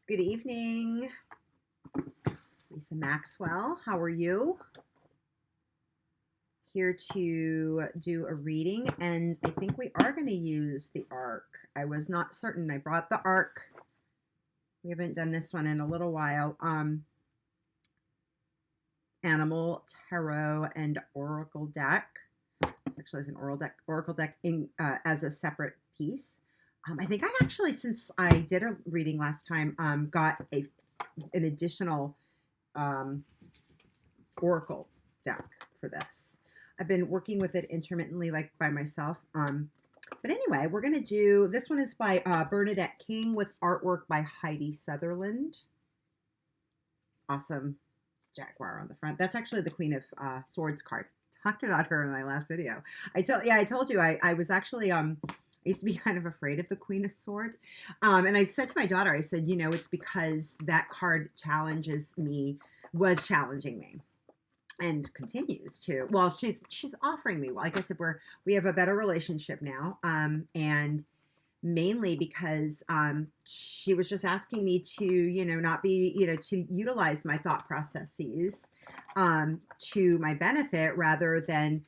Good evening, Lisa Maxwell. How are you? Here to do a reading, and I think we are going to use the arc. I was not certain. I brought the arc. We haven't done this one in a little while. Animal Tarot and Oracle deck. It's actually as an Oracle deck in as a separate piece. I think I actually, since I did a reading last time, got an additional Oracle deck for this. I've been working with it intermittently, like by myself. But anyway, we're going to do, this one is by Bernadette King with artwork by Heidi Sutherlin. Awesome jaguar on the front. That's actually the Queen of Swords card. Talked about her in my last video. I told you I was actually I used to be kind of afraid of the Queen of Swords. And I said to my daughter, I said, it's because that card was challenging me and continues to. Well, she's offering me, like I said, we have a better relationship now. And mainly because she was just asking me to, not be, to utilize my thought processes to my benefit rather than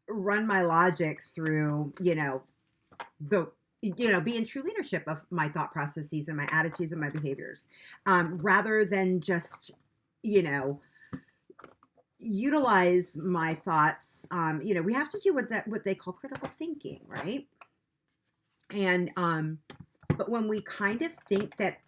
run my logic through, be in true leadership of my thought processes and my attitudes and my behaviors, rather than just, utilize my thoughts. We have to do what they call critical thinking, right? And but when we kind of think that,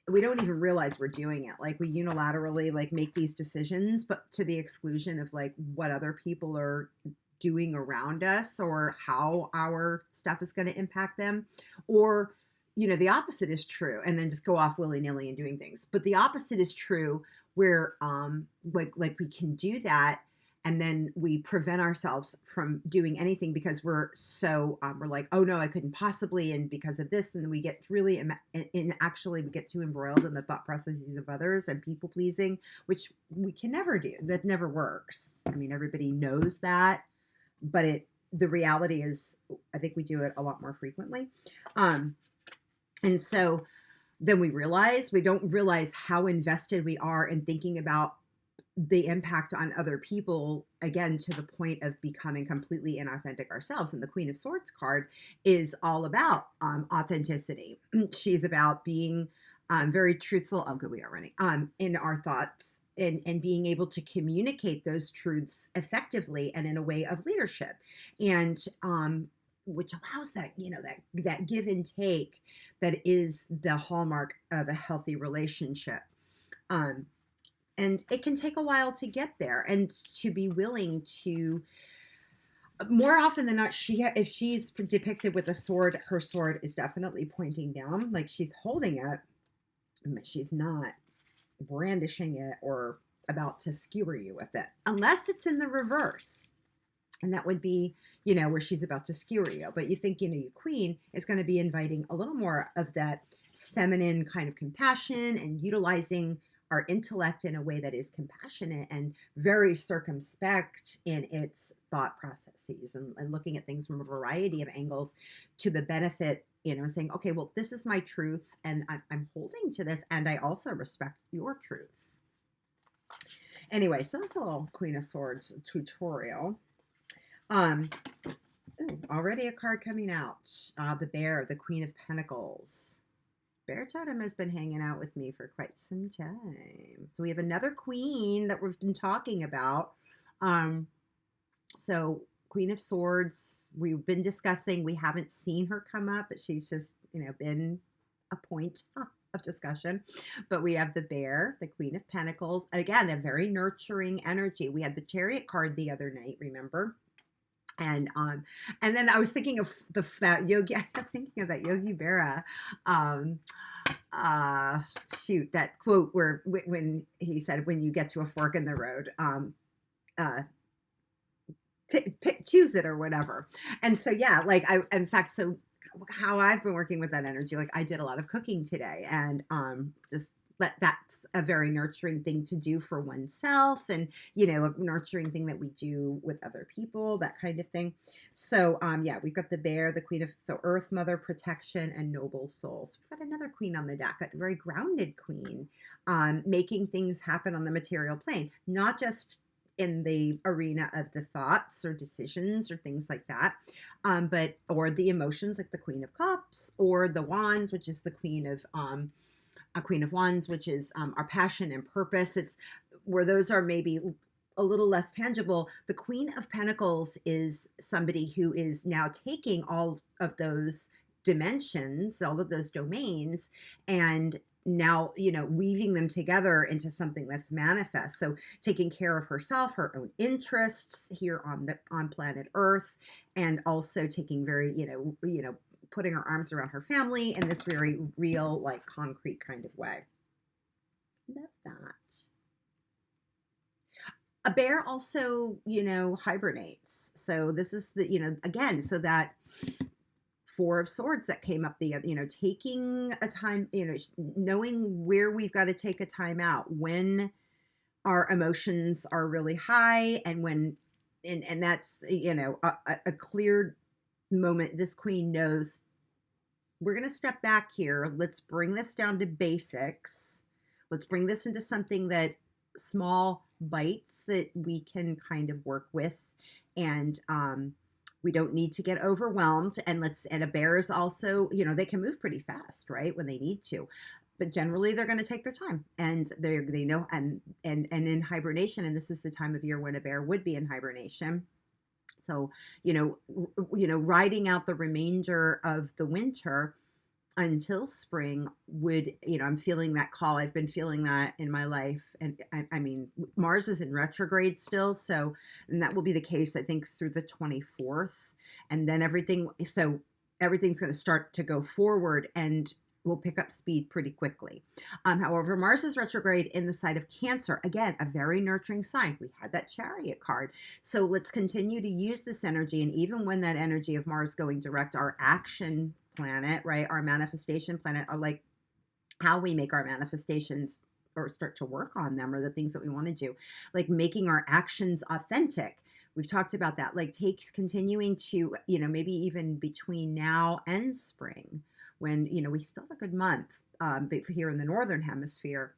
we don't even realize we're doing it, like we unilaterally like make these decisions, but to the exclusion of like what other people are doing around us or how our stuff is going to impact them. Or the opposite is true, and then just go off willy-nilly and doing things. But the opposite is true, where like we can do that, and then we prevent ourselves from doing anything because we're so we're like, oh no, I couldn't possibly, and because of this, and we get really actually we get too embroiled in the thought processes of others and people pleasing, which we can never do. That never works. I mean, everybody knows that, but the reality is, I think we do it a lot more frequently. And so then we don't realize how invested we are in thinking about the impact on other people, again, to the point of becoming completely inauthentic ourselves. And the Queen of Swords card is all about authenticity. She's about being very truthful. Oh, good, we are running. In our thoughts and being able to communicate those truths effectively and in a way of leadership. And which allows that, that give and take that is the hallmark of a healthy relationship. And it can take a while to get there, and to be willing to, more often than not, if she's depicted with a sword, her sword is definitely pointing down, like she's holding it, but she's not brandishing it or about to skewer you with it, unless it's in the reverse. And that would be, where she's about to skewer you. But you think, your queen is going to be inviting a little more of that feminine kind of compassion and utilizing our intellect in a way that is compassionate and very circumspect in its thought processes, and looking at things from a variety of angles to the benefit, saying, okay, well, this is my truth and I'm holding to this, and I also respect your truth. Anyway, so that's a little Queen of Swords tutorial. Already a card coming out. The Bear, the Queen of Pentacles. Bear Totem has been hanging out with me for quite some time. So we have another queen that we've been talking about. So Queen of Swords, we've been discussing. We haven't seen her come up, but she's just, been a point of discussion. But we have the Bear, the Queen of Pentacles. Again, a very nurturing energy. We had the Chariot card the other night, remember? And then I was thinking of that Yogi. I kept thinking of that Yogi Berra, that quote where when he said, "When you get to a fork in the road, choose it," or whatever. And so in fact, so how I've been working with that energy, like I did a lot of cooking today, and just but that's a very nurturing thing to do for oneself, and a nurturing thing that we do with other people, that kind of thing. So yeah, we've got the bear, the queen of, so earth mother, protection, and noble souls. We've got another queen on the deck, a very grounded queen, making things happen on the material plane, not just in the arena of the thoughts or decisions or things like that, but or the emotions, like the Queen of Cups, or the Wands, which is the Queen of a Queen of Wands, which is our passion and purpose. It's where those are maybe a little less tangible. The Queen of Pentacles is somebody who is now taking all of those dimensions, all of those domains, and now weaving them together into something that's manifest. So taking care of herself, her own interests here on planet Earth, and also taking very putting her arms around her family in this very real, like, concrete kind of way. Love that. A bear also, hibernates. So this is the, again, so that Four of Swords that came up, the taking a time, knowing where we've got to take a time out when our emotions are really high, and when, and that's, a clear moment. This queen knows, we're going to step back here. Let's bring this down to basics. Let's bring this into something that small bites that we can kind of work with. And we don't need to get overwhelmed. And a bear is also, they can move pretty fast, right, when they need to. But generally they're going to take their time, and they know, and in hibernation, and this is the time of year when a bear would be in hibernation. So, riding out the remainder of the winter until spring would, I'm feeling that call. I've been feeling that in my life. And I mean, Mars is in retrograde still. So, and that will be the case, I think, through the 24th. And then everything's going to start to go forward, and will pick up speed pretty quickly. However, Mars is retrograde in the sign of Cancer. Again, a very nurturing sign. We had that Chariot card. So let's continue to use this energy. And even when that energy of Mars going direct, our action planet, right, our manifestation planet, are like how we make our manifestations or start to work on them, or the things that we want to do, like making our actions authentic. We've talked about that, like continuing to, maybe even between now and spring, when, we still have a good month here in the Northern Hemisphere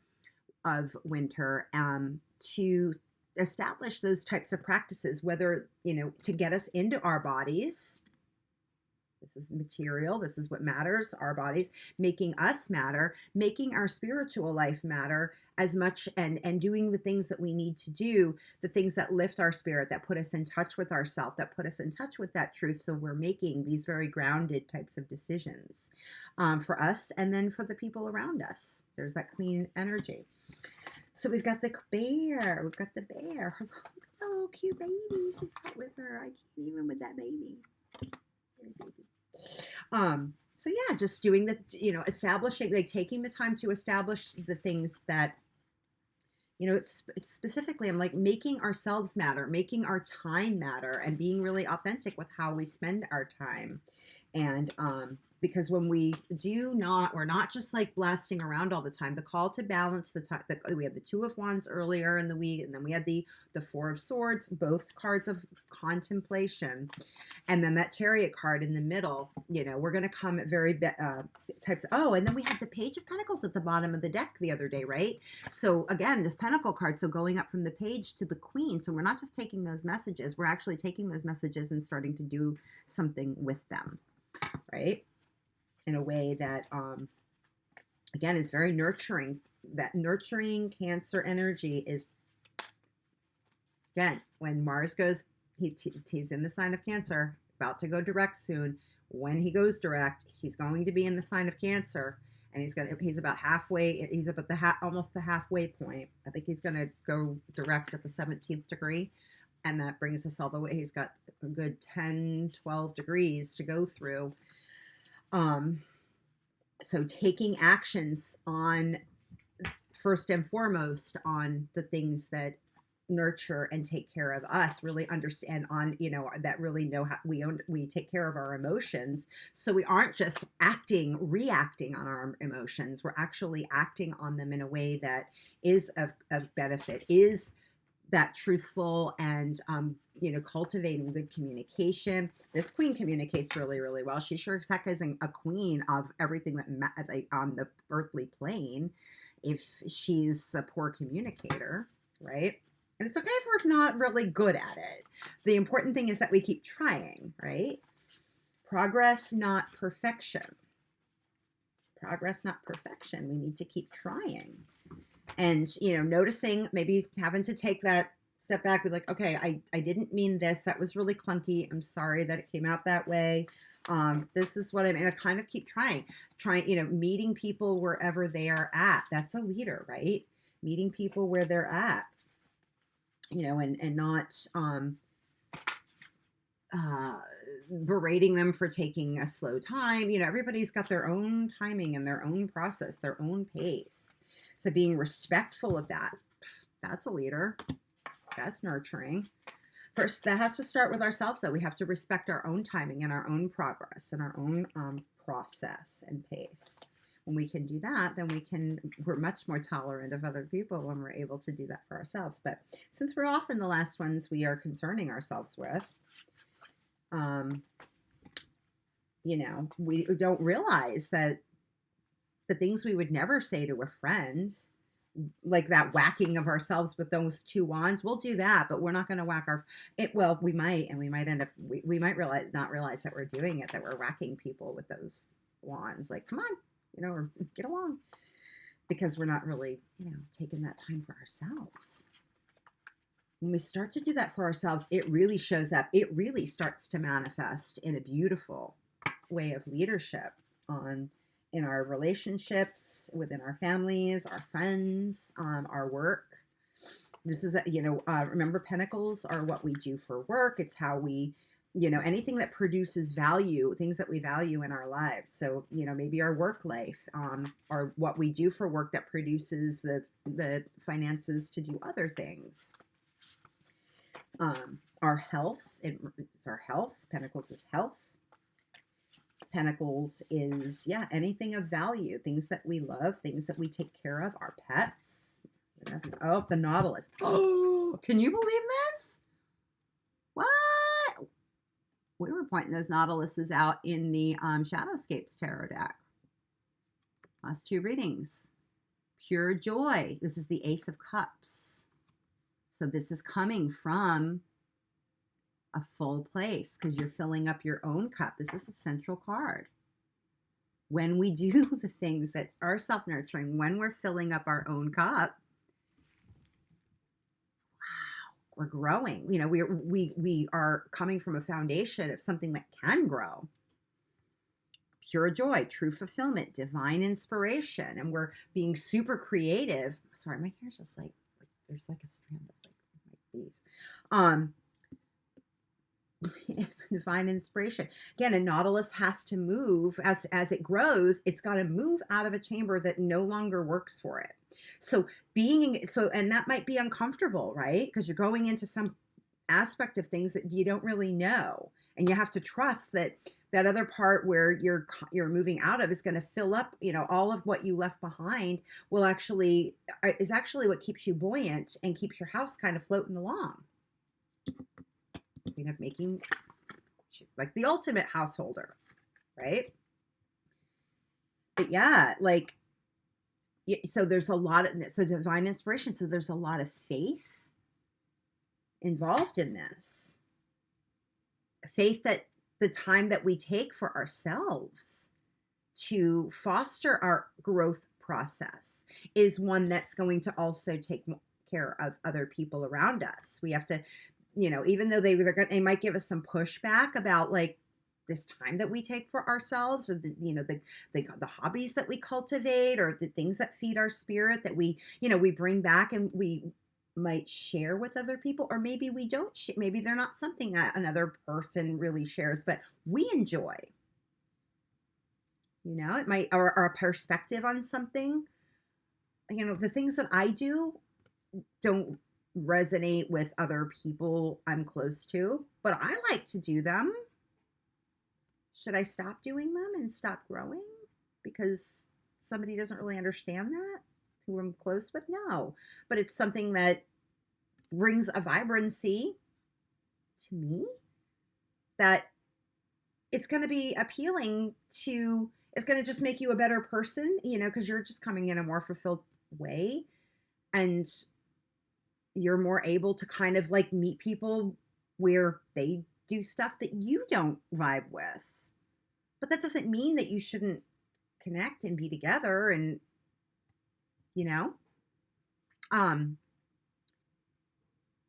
of winter, to establish those types of practices, whether, to get us into our bodies. This is material. This is what matters, our bodies, making us matter, making our spiritual life matter as much, and doing the things that we need to do, the things that lift our spirit, that put us in touch with ourselves, that put us in touch with that truth. So we're making these very grounded types of decisions for us, and then for the people around us. There's that queen energy. So we've got the bear. We've got the bear. Look at the little cute baby she's got with her. I can't even with that baby. So yeah, just doing the, establishing, like taking the time to establish the things that, it's specifically, I'm like, making ourselves matter, making our time matter, and being really authentic with how we spend our time. And because when we we're not just like blasting around all the time. The call to balance, we had the Two of Wands earlier in the week, and then we had the Four of Swords, both cards of contemplation, and then that Chariot card in the middle. We're going to come at very types. Oh, and then we had the Page of Pentacles at the bottom of the deck the other day, right? So again, this Pentacle card, so going up from the Page to the Queen. So we're not just taking those messages, we're actually taking those messages and starting to do something with them, right? In a way that, again, is very nurturing. That nurturing Cancer energy is, again, when Mars goes, he's in the sign of Cancer, about to go direct soon. When he goes direct, he's going to be in the sign of Cancer, and he's about halfway. He's about almost the halfway point. I think he's going to go direct at the 17th degree, and that brings us all the way. He's got a good 10, 12 degrees to go through. So taking actions on, first and foremost, on the things that nurture and take care of us, really understand on, that really know how we take care of our emotions. So we aren't just reacting on our emotions. We're actually acting on them in a way that is of benefit, is that truthful, and cultivating good communication. This queen communicates really, really well. She sure as heck isn't a queen of everything that on the earthly plane if she's a poor communicator, right? And it's okay if we're not really good at it. The important thing is that we keep trying, right? Progress, not perfection. Progress, not perfection. We need to keep trying. And, noticing, maybe having to take that step back, be like, okay, I didn't mean this. That was really clunky. I'm sorry that it came out that way. This is what I mean. I kind of keep trying, meeting people wherever they are at. That's a leader, right? Meeting people where they're at, and not, berating them for taking a slow time. Everybody's got their own timing and their own process, their own pace. So being respectful of that, that's a leader. That's nurturing. First, that has to start with ourselves, though. We have to respect our own timing and our own progress and our own process and pace. When we can do that, then we're much more tolerant of other people when we're able to do that for ourselves. But since we're often the last ones we are concerning ourselves with, we don't realize that the things we would never say to a friend, like that whacking of ourselves with those two wands, we'll do that, but we're not going to whack well, we might, and we might end up, we might not realize that we're doing it, that we're whacking people with those wands. Like, come on, or get along, because we're not really, taking that time for ourselves. When we start to do that for ourselves, it really shows up. It really starts to manifest in a beautiful way of leadership in our relationships, within our families, our friends, our work. This is, remember, pentacles are what we do for work. It's how we, anything that produces value, things that we value in our lives. So, maybe our work life, or what we do for work that produces the finances to do other things. Our health, it's our health. Pentacles is health. Pentacles is, anything of value, things that we love, things that we take care of, our pets. Oh, the Nautilus. Oh, can you believe this? What? We were pointing those Nautiluses out in the Shadowscapes tarot deck. Last two readings. Pure joy. This is the Ace of Cups. So this is coming from a full place because you're filling up your own cup. This is the central card. When we do the things that are self-nurturing, when we're filling up our own cup, wow, we're growing. We are coming from a foundation of something that can grow. Pure joy, true fulfillment, divine inspiration, and we're being super creative. Sorry, my hair's just like there's like a strand that's like these. Divine inspiration. Again, a Nautilus has to move as it grows. It's got to move out of a chamber that no longer works for it. So and that might be uncomfortable, right? Because you're going into some aspect of things that you don't really know, and you have to trust that other part where you're moving out of is going to fill up. All of what you left behind is actually what keeps you buoyant and keeps your house kind of floating along. She's like the ultimate householder, right? But so there's a lot of divine inspiration. So there's a lot of faith involved in this. Faith that the time that we take for ourselves to foster our growth process is one that's going to also take care of other people around us. We have to, even though they might give us some pushback about like this time that we take for ourselves, or the hobbies that we cultivate, or the things that feed our spirit that we bring back and we might share with other people, or maybe we don't. Maybe they're not something that another person really shares, but we enjoy. It might, or a perspective on something. The things that I do don't resonate with other people I'm close to, but I like to do them. Should I stop doing them and stop growing because somebody doesn't really understand that who I'm close with? No, but it's something that brings a vibrancy to me that it's going to be appealing to, it's going to just make you a better person, because you're just coming in a more fulfilled way, and you're more able to kind of like meet people where they do stuff that you don't vibe with. But that doesn't mean that you shouldn't connect and be together, and you know um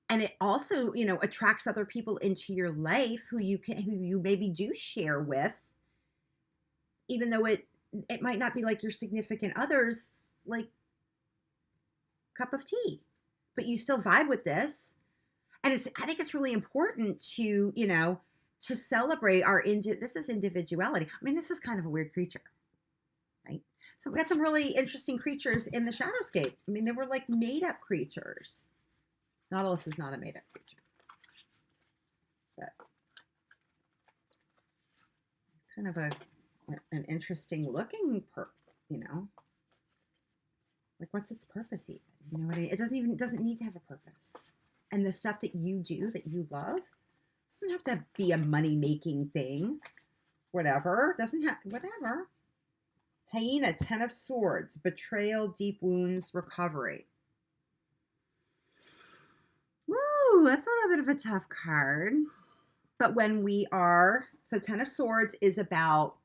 and it also attracts other people into your life who you maybe do share with, even though it might not be like your significant other's like cup of tea, but you still vibe with this. And I think it's really important to celebrate this is individuality. I mean, this is kind of a weird creature, right? So we got some really interesting creatures in the Shadowscape. I mean, they were like made up creatures. Nautilus is not a made up creature, but kind of an interesting looking like what's its purpose even? You know what I mean? It doesn't need to have a purpose. And the stuff that you do that you love doesn't have to be a money making thing. Whatever. Doesn't have whatever. Hyena, 10 of Swords, betrayal, deep wounds, recovery. Woo, that's a little bit of a tough card. But when we are, so 10 of Swords is about,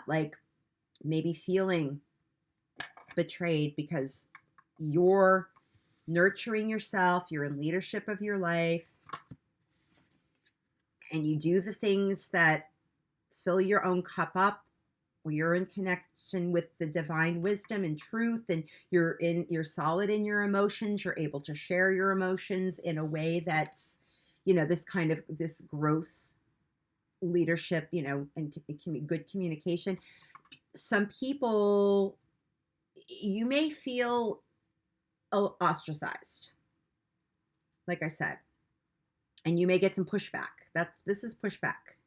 like maybe feeling betrayed because you're nurturing yourself, you're in leadership of your life, and you do the things that fill your own cup up, where you're in connection with the divine wisdom and truth, and you're solid in your emotions, you're able to share your emotions in a way that's, this growth leadership, and good communication. Some people, you may feel ostracized, like I said, and you may get some pushback. This is pushback,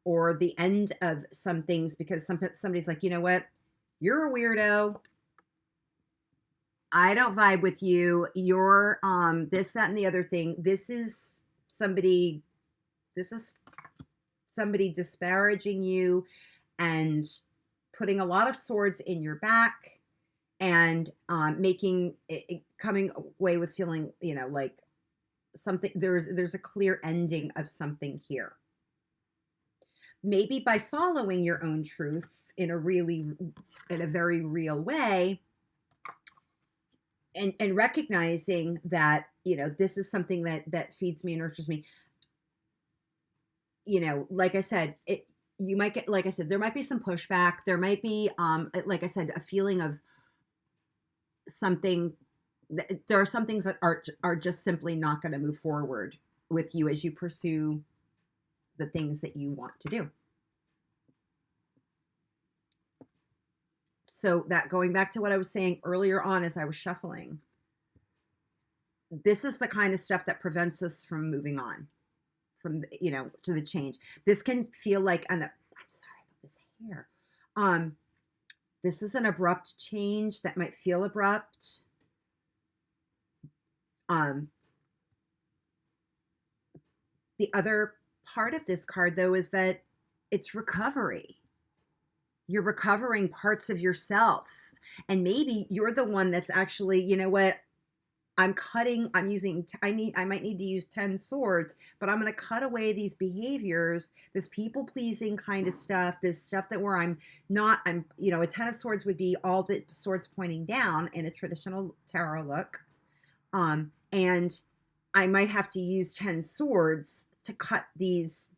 or the end of some things, because somebody's like, you know what, you're a weirdo. I don't vibe with you. You're this, that, and the other thing. This is somebody disparaging you and putting a lot of swords in your back, and making it, coming away with feeling, like something, there's a clear ending of something here. Maybe by following your own truth in a very real way, and recognizing that, this is something that feeds me and nurtures me. Like I said, you might get, like I said, there might be some pushback. There might be, like I said, a feeling of something. There are some things that are just simply not going to move forward with you as you pursue the things that you want to do. So that, going back to what I was saying earlier on as I was shuffling, this is the kind of stuff that prevents us from moving on, from to the change. This can feel like I'm sorry about this hair. This is an abrupt change that might feel abrupt. The other part of this card, though, is that it's recovery. You're recovering parts of yourself, and maybe you're the one that's actually, I might need to use 10 swords, but I'm going to cut away these behaviors, this people pleasing kind of stuff, this stuff that where a 10 of swords would be all the swords pointing down in a traditional tarot look. And I might have to use 10 swords to cut these.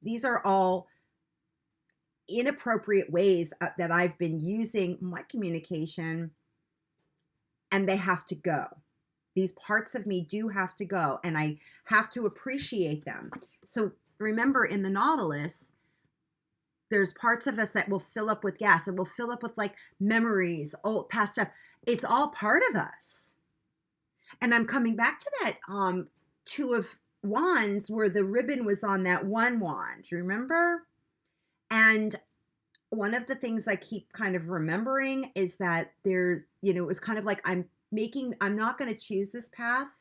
These are all inappropriate ways that I've been using my communication, and they have to go. These parts of me do have to go, and I have to appreciate them. So remember, in the Nautilus, there's parts of us that will fill up with gas, and will fill up with like memories, old past stuff. It's all part of us. And I'm coming back to that Two of Wands where the ribbon was on that one wand. Remember? And one of the things I keep kind of remembering is that there, you know, it was kind of like I'm not going to choose this path.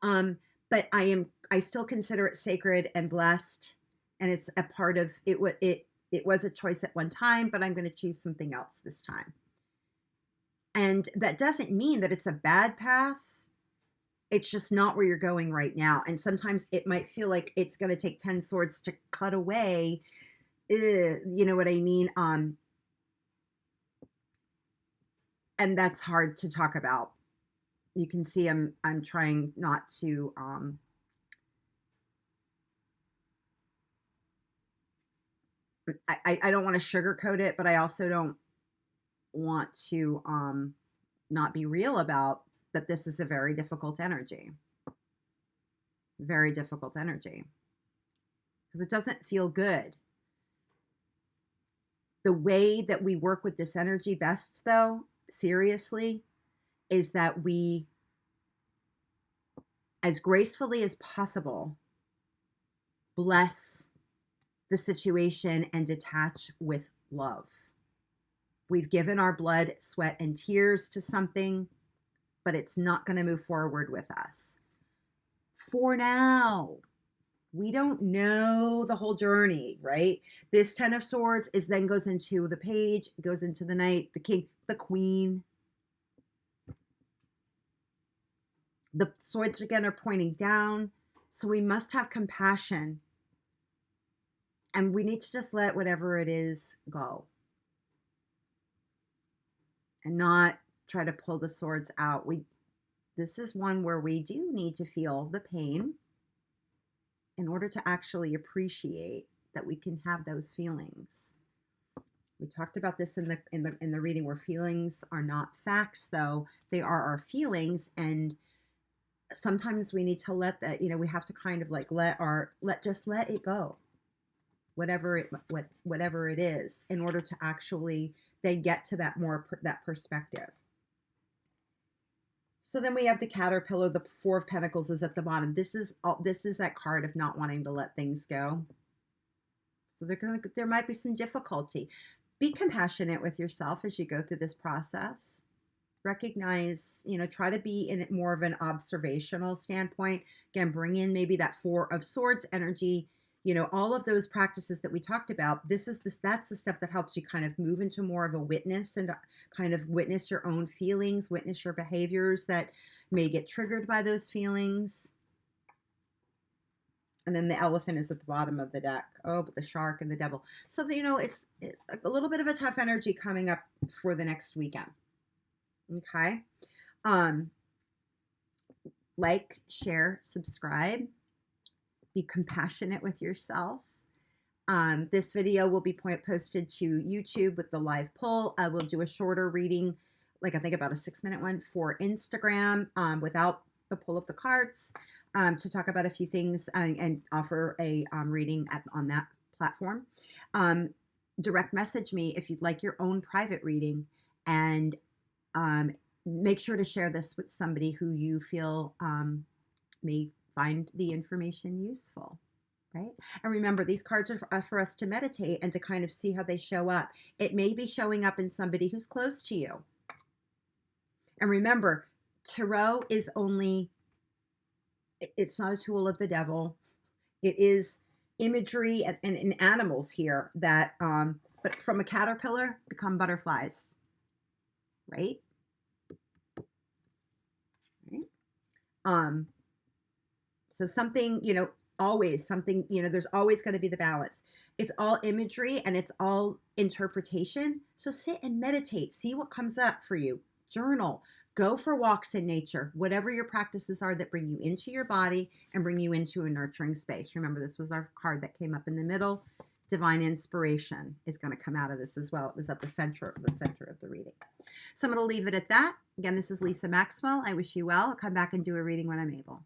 But I still consider it sacred and blessed. And it's a part of it. It was a choice at one time, but I'm going to choose something else this time. And that doesn't mean that it's a bad path. It's just not where you're going right now. And sometimes it might feel like it's going to take 10 swords to cut away. You know what I mean? And that's hard to talk about. You can see I'm trying not to I don't want to sugarcoat it, but I also don't want to not be real about that this is a very difficult energy. Very difficult energy. Because it doesn't feel good. The way that we work with this energy best, though, seriously, is that we, as gracefully as possible, bless the situation and detach with love. We've given our blood, sweat, and tears to something, but it's not going to move forward with us. For now, we don't know the whole journey, right? This 10 of Swords then goes into the Page, goes into the Knight, the King, the Queen. The swords again are pointing down, so we must have compassion. And we need to just let whatever it is go. And not try to pull the swords out. This is one where we do need to feel the pain in order to actually appreciate that we can have those feelings. We talked about this in the reading where feelings are not facts, though. They are our feelings, and sometimes we need to let that, you know, we have to kind of like let it go. Whatever it is, in order to actually then get to that perspective. So then we have the Caterpillar. The Four of Pentacles is at the bottom. This is that card of not wanting to let things go. So there might be some difficulty. Be compassionate with yourself as you go through this process. Recognize, you know, try to be in more of an observational standpoint. Again, bring in maybe that Four of Swords energy. You know, all of those practices that we talked about, that's the stuff that helps you kind of move into more of a witness and kind of witness your own feelings, witness your behaviors that may get triggered by those feelings. And then the Elephant is at the bottom of the deck. Oh, but the Shark and the Devil. So, you know, it's a little bit of a tough energy coming up for the next weekend. Okay. Like, share, subscribe. Be compassionate with yourself. This video will be posted to YouTube with the live poll. I will do a shorter reading, like I think about a 6-minute one for Instagram without the pull of the cards to talk about a few things and offer a reading on that platform. Direct message me if you'd like your own private reading, and make sure to share this with somebody who you feel may find the information useful, right? And remember, these cards are for us to meditate and to kind of see how they show up. It may be showing up in somebody who's close to you. And remember, tarot is it's not a tool of the devil. It is imagery and animals here that, but from a caterpillar become butterflies, right? Right? So something, you know, always something, you know, there's always going to be the balance. It's all imagery and it's all interpretation. So sit and meditate. See what comes up for you. Journal. Go for walks in nature. Whatever your practices are that bring you into your body and bring you into a nurturing space. Remember, this was our card that came up in the middle. Divine inspiration is going to come out of this as well. It was at the center of the reading. So I'm going to leave it at that. Again, this is Lisa Maxwell. I wish you well. I'll come back and do a reading when I'm able.